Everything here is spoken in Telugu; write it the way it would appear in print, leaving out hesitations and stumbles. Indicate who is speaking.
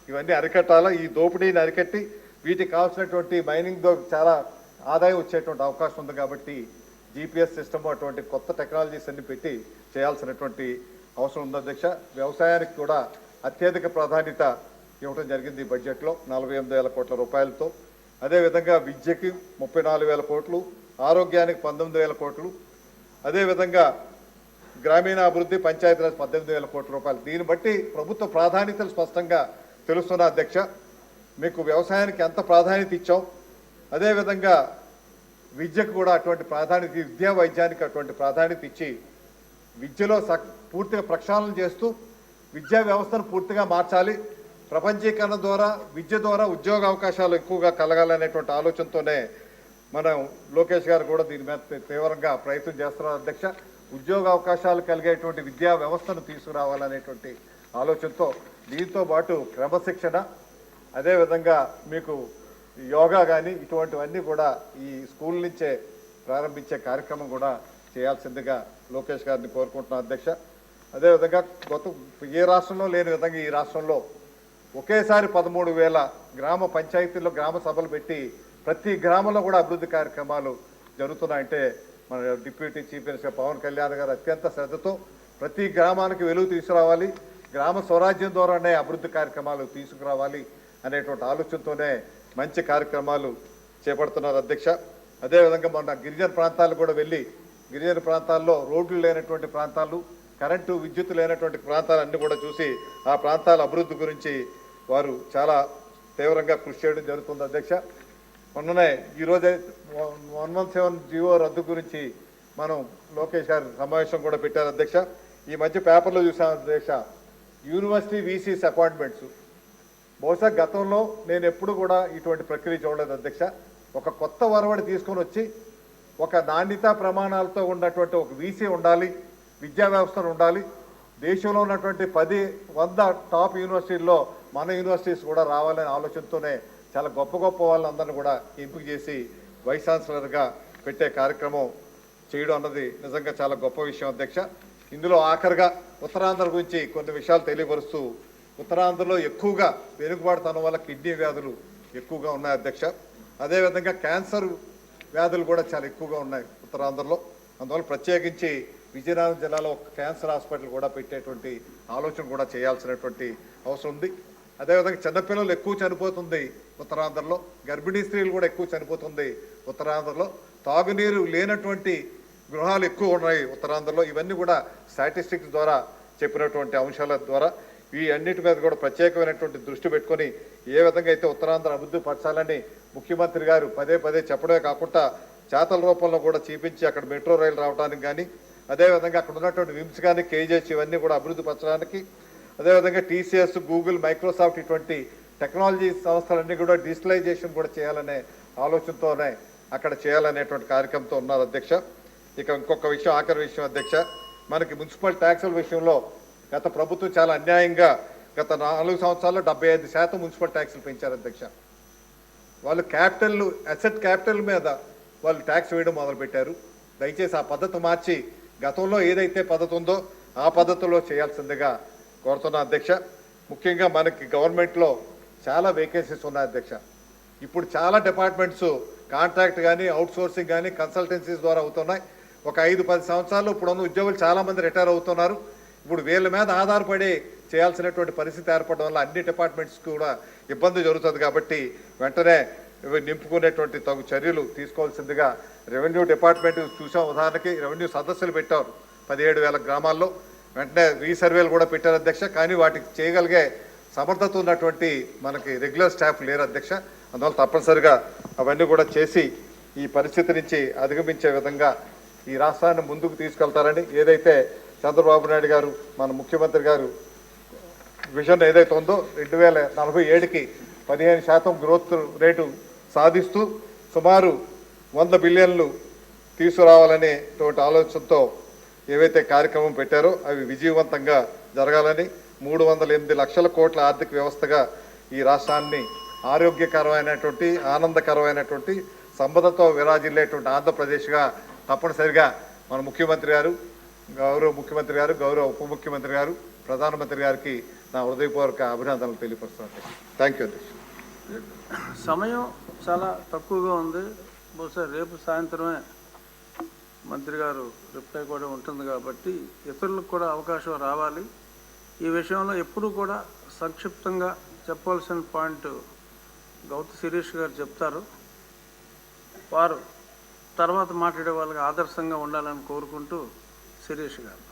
Speaker 1: ఇవన్నీ అరికట్టాలా. ఈ దోపిడీని అరికట్టి వీటికి కావాల్సినటువంటి మైనింగ్తో చాలా ఆదాయం వచ్చేటువంటి అవకాశం ఉంది. కాబట్టి జీపీఎస్ సిస్టమ్ అటువంటి కొత్త టెక్నాలజీస్ అన్ని పెట్టి చేయాల్సినటువంటి అవసరం ఉంది అధ్యక్ష. వ్యవసాయానికి కూడా అత్యధిక ప్రాధాన్యత ఇవ్వడం జరిగింది ఈ బడ్జెట్లో 48,000 కోట్ల రూపాయలతో. అదేవిధంగా విద్యకి 34,000 కోట్లు, ఆరోగ్యానికి 19,000 కోట్లు, అదేవిధంగా గ్రామీణ అభివృద్ధి పంచాయతీరాజ్ 18,000 కోట్ల రూపాయలు. దీన్ని బట్టి ప్రభుత్వ ప్రాధాన్యతలు స్పష్టంగా తెలుస్తున్న అధ్యక్ష. మీకు వ్యవసాయానికి ఎంత ప్రాధాన్యత ఇచ్చాం, అదేవిధంగా విద్యకు కూడా అటువంటి ప్రాధాన్యత, విద్యా వైద్యానికి అటువంటి ప్రాధాన్యత ఇచ్చి విద్యలో పూర్తిగా ప్రక్షాళన చేస్తూ విద్యా వ్యవస్థను పూర్తిగా మార్చాలి. ప్రపంచీకరణ ద్వారా విద్య ద్వారా ఉద్యోగ అవకాశాలు ఎక్కువగా కలగాలనేటువంటి ఆలోచనతోనే మనం లోకేష్ గారు కూడా దీని మీద తీవ్రంగా ప్రయత్నం చేస్తున్నారు అధ్యక్ష. ఉద్యోగ అవకాశాలు కలిగేటువంటి విద్యా వ్యవస్థను తీసుకురావాలనేటువంటి ఆలోచనతో దీంతో పాటు క్రమశిక్షణ, అదేవిధంగా మీకు యోగా కానీ ఇటువంటివన్నీ కూడా ఈ స్కూల్ నుంచే ప్రారంభించే కార్యక్రమం కూడా చేయాల్సిందిగా లోకేష్ గారిని కోరుకుంటున్నాం అధ్యక్ష. అదేవిధంగా ఏ రాష్ట్రంలో లేని విధంగా ఈ రాష్ట్రంలో ఒకేసారి 13,000 గ్రామ పంచాయతీల్లో గ్రామ సభలు పెట్టి ప్రతి గ్రామంలో కూడా అభివృద్ధి కార్యక్రమాలు జరుగుతున్నాయంటే మన deputy chief minister Pawan Kalyan garu అత్యంత శ్రద్ధతో ప్రతి గ్రామానికి వెలుగు తీసుకురావాలి, గ్రామ స్వరాజ్యం ద్వారానే అభివృద్ధి కార్యక్రమాలు తీసుకురావాలి అనేటువంటి ఆలోచనతోనే మంచి కార్యక్రమాలు చేపడుతున్నారు అధ్యక్ష. అదేవిధంగా మొన్న గిరిజన ప్రాంతాలు కూడా వెళ్ళి గిరిజన ప్రాంతాల్లో రోడ్లు లేనటువంటి ప్రాంతాలు, కరెంటు విద్యుత్ లేనటువంటి ప్రాంతాలన్నీ కూడా చూసి ఆ ప్రాంతాల అభివృద్ధి గురించి వారు చాలా తీవ్రంగా కృషి చేయడం జరుగుతుంది అధ్యక్ష. మొన్ననే ఈరోజే 117 జీవో రద్దు గురించి మనం లోకేష్ గారు సమావేశం కూడా పెట్టారు అధ్యక్ష. ఈ మధ్య పేపర్లో చూసాం అధ్యక్ష, యూనివర్సిటీ వీసీస్ అపాయింట్మెంట్స్. బహుశా గతంలో నేను ఎప్పుడు కూడా ఇటువంటి ప్రక్రియ చూడలేదు అధ్యక్ష. ఒక కొత్త వరవడి తీసుకొని వచ్చి ఒక నాణ్యతా ప్రమాణాలతో ఉన్నటువంటి ఒక వీసీ ఉండాలి, విద్యా వ్యవస్థను ఉండాలి. దేశంలో ఉన్నటువంటి 100 టాప్ యూనివర్సిటీల్లో మన యూనివర్సిటీస్ కూడా రావాలనే ఆలోచనతోనే చాలా గొప్ప గొప్ప వాళ్ళందరినీ కూడా ఎంపిక చేసి వైస్ ఛాన్సలర్గా పెట్టే కార్యక్రమం చేయడం అన్నది నిజంగా చాలా గొప్ప విషయం అధ్యక్ష. ఇందులో ఆఖరిగా ఉత్తరాంధ్ర గురించి కొన్ని విషయాలు తెలియపరుస్తూ, ఉత్తరాంధ్రలో ఎక్కువగా వెనుకబాటుతనం వల్ల కిడ్నీ వ్యాధులు ఎక్కువగా ఉన్నాయి అధ్యక్ష. అదేవిధంగా క్యాన్సర్ వ్యాధులు కూడా చాలా ఎక్కువగా ఉన్నాయి ఉత్తరాంధ్రలో. అందువల్ల ప్రత్యేకించి విజయనగరం జిల్లాలో ఒక క్యాన్సర్ హాస్పిటల్ కూడా పెట్టేటువంటి ఆలోచన కూడా చేయాల్సినటువంటి అవసరం ఉంది. అదేవిధంగా చిన్నపిల్లలు ఎక్కువ చనిపోతుంది ఉత్తరాంధ్రలో, గర్భిణీ స్త్రీలు కూడా ఎక్కువ చనిపోతుంది ఉత్తరాంధ్రలో, తాగునీరు లేనటువంటి గృహాలు ఎక్కువ ఉన్నాయి ఉత్తరాంధ్రలో. ఇవన్నీ కూడా స్టాటిస్టిక్స్ ద్వారా చెప్పినటువంటి అంశాల ద్వారా ఈ అన్నిటి మీద కూడా ప్రత్యేకమైనటువంటి దృష్టి పెట్టుకొని ఏ విధంగా అయితే ఉత్తరాంధ్ర అభివృద్ధి పరచాలని ముఖ్యమంత్రి గారు పదే పదే చెప్పడమే కాకుండా చేతల రూపంలో కూడా చూపించి అక్కడ మెట్రో రైలు రావడానికి కానీ, అదేవిధంగా అక్కడ ఉన్నటువంటి విమ్స్ కానీ, కేజీహెచ్ ఇవన్నీ కూడా అభివృద్ధి పరచడానికి, అదేవిధంగా టీసీఎస్, గూగుల్, మైక్రోసాఫ్ట్ ఇటువంటి టెక్నాలజీ సంస్థలన్నీ కూడా డిజిటలైజేషన్ కూడా చేయాలనే ఆలోచనతోనే అక్కడ చేయాలనేటువంటి కార్యక్రమంతో ఉన్నారు అధ్యక్ష. ఇక ఇంకొక విషయం, ఆఖరి విషయం అధ్యక్ష, మనకి మున్సిపల్ ట్యాక్సుల విషయంలో గత ప్రభుత్వం చాలా అన్యాయంగా గత 4 సంవత్సరాల్లో 75% మున్సిపల్ ట్యాక్సులు పెంచారు అధ్యక్ష. వాళ్ళు అసెట్ క్యాపిటల్ మీద వాళ్ళు ట్యాక్స్ వేయడం మొదలుపెట్టారు. దయచేసి ఆ పద్ధతి మార్చి గతంలో ఏదైతే పద్ధతి ఉందో ఆ పద్ధతిలో చేయాల్సిందిగా కోరుతున్నా అధ్యక్ష. ముఖ్యంగా మనకి గవర్నమెంట్లో చాలా వేకెన్సీస్ ఉన్నాయి అధ్యక్ష. ఇప్పుడు చాలా డిపార్ట్మెంట్స్ కాంట్రాక్ట్ కానీ, అవుట్సోర్సింగ్ కానీ, కన్సల్టెన్సీస్ ద్వారా అవుతున్నాయి. ఒక 5-10 సంవత్సరాలు ఇప్పుడు ఉన్న ఉద్యోగులు చాలామంది రిటైర్ అవుతున్నారు. ఇప్పుడు వీళ్ళ మీద ఆధారపడి చేయాల్సినటువంటి పరిస్థితి ఏర్పడడం వల్ల అన్ని డిపార్ట్మెంట్స్ కూడా ఇబ్బంది జరుగుతుంది. కాబట్టి వెంటనే నింపుకునేటువంటి తగు చర్యలు తీసుకోవాల్సిందిగా రెవెన్యూ డిపార్ట్మెంట్ చూసాం. ఉదాహరణకి రెవెన్యూ సదస్సులు పెట్టారు 17,000 గ్రామాల్లో. వెంటనే రీసర్వేలు కూడా పెట్టారు అధ్యక్ష. కానీ వాటికి చేయగలిగే సమర్థత ఉన్నటువంటి మనకి రెగ్యులర్ స్టాఫ్ లేరు అధ్యక్ష. అందువల్ల తప్పనిసరిగా అవన్నీ కూడా చేసి ఈ పరిస్థితి నుంచి అధిగమించే విధంగా ఈ రాష్ట్రాన్ని ముందుకు తీసుకెళ్తారని ఏదైతే చంద్రబాబు నాయుడు గారు మన ముఖ్యమంత్రి గారు విజన్ ఏదైతే ఉందో 2047కి 15% గ్రోత్ రేటు సాధిస్తూ సుమారు 100 బిలియన్లు తీసుకురావాలనేటువంటి ఆలోచనతో ఏవైతే కార్యక్రమం పెట్టారో అవి విజయవంతంగా జరగాలని 308 లక్షల కోట్ల ఆర్థిక వ్యవస్థగా ఈ రాష్ట్రాన్ని ఆరోగ్యకరమైనటువంటి, ఆనందకరమైనటువంటి, సంపదతో విరాజిల్లేటువంటి ఆంధ్రప్రదేశ్గా తప్పనిసరిగా మన ముఖ్యమంత్రి గారు, గౌరవ ముఖ్యమంత్రి గారు, గౌరవ ఉప ముఖ్యమంత్రి గారు, ప్రధానమంత్రి గారికి నా హృదయపూర్వక అభినందనలు తెలియపరుస్తున్నాను. థ్యాంక్ యూ అధ్యక్ష.
Speaker 2: సమయం చాలా తక్కువగా ఉంది. బహుశా రేపు సాయంత్రమే మంత్రి గారు రిప్లై కూడా ఉంటుంది కాబట్టి ఇతరులకు కూడా అవకాశం రావాలి. ఈ విషయంలో ఎప్పుడూ కూడా సంక్షిప్తంగా చెప్పాల్సిన పాయింట్ గౌతు శిరీష్ గారు చెప్తారు. వారు తర్వాత మాట్లాడే వాళ్ళకి ఆదర్శంగా ఉండాలని కోరుకుంటూ శిరీష్ గారు.